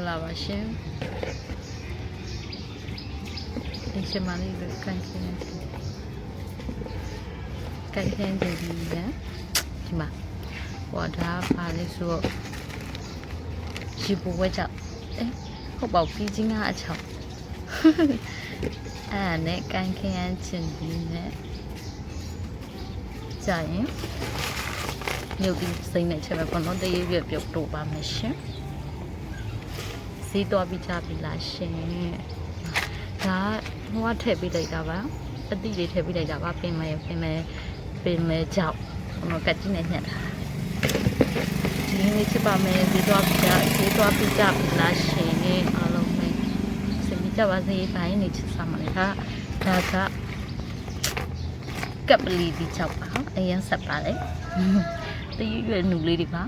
လာပါရှင်ဒီစမလေးကိုကန်ခင်းနေပြီလေဒီမှာဟောဒါပါလေဆိုတော့ရေပူဝဲကြောက်ဟုတ်ပါဘူးကြီးငါအချောက်အဲ့ဒါနဲ့ကန်ခင်းချင်ပြီနဲ့ကြာရင်မြုပ်ပြီးစိမ့်နဲ့ချက်ပဲပေါ့နော်တရေရွက်ပြုတ်တော့ပါမယ်ရှင်စီးတော့ပြီးချပြီလားရှင်ဒါဟိုကထည့်ပေးလိုက်တာပါအတိလေးထည့်ပေးလိုက်တာပါပင်မဲကြောက်ဟိုကကကြီးနဲ့ညှက်တာဒီနေ့ချက်ပါမယ်စီးတော့ပြီးချပြီလားရှင်အားလုံးပဲစိတ်ကြပါစေဘိုင်းနေချက်စားမှာလေဒါကကပ်ပလီဒီချောက်ပါအရင်ဆက်ပါလေတရွရွနူလေးတွေပါ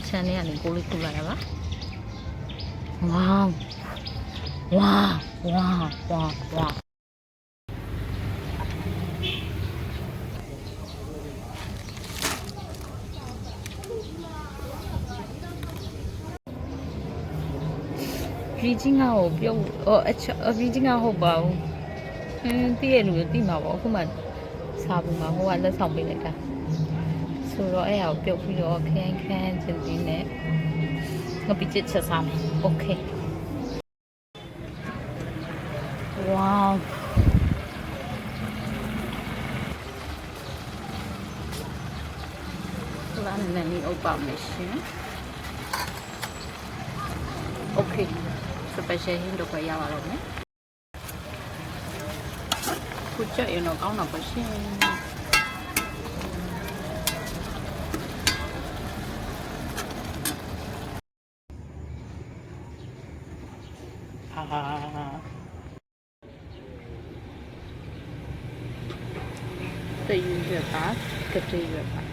ချန်လေးကနေကိုလေးခုလာတာပါဝေါရီဂျင်းကကိုပြုတ်ရီဂျင်းကဟုတ်ပါဘူးတည့်ရလူတိမှာပေါ့အခုမှစားဘူးမှာဟိုကလက်ဆောင်ပေးလိုက်တာဆိုတော့အဲ့ဟာကိုပြုတ်ပြီးတော့ခန်းချင်သေးနဲ့ငပိချစ်ချက်စားမယ်โอเคဝေါလာနေနေအုပ်ပါမယ်ရှင်โอเคစပယ်ရှယ်ဟင်းတော့ရပါတော့မယ်ခုချက်ရင်တော့ကောင်းတော့ပါရှင်တည်ရွက်ပါကတိရွက်ပါ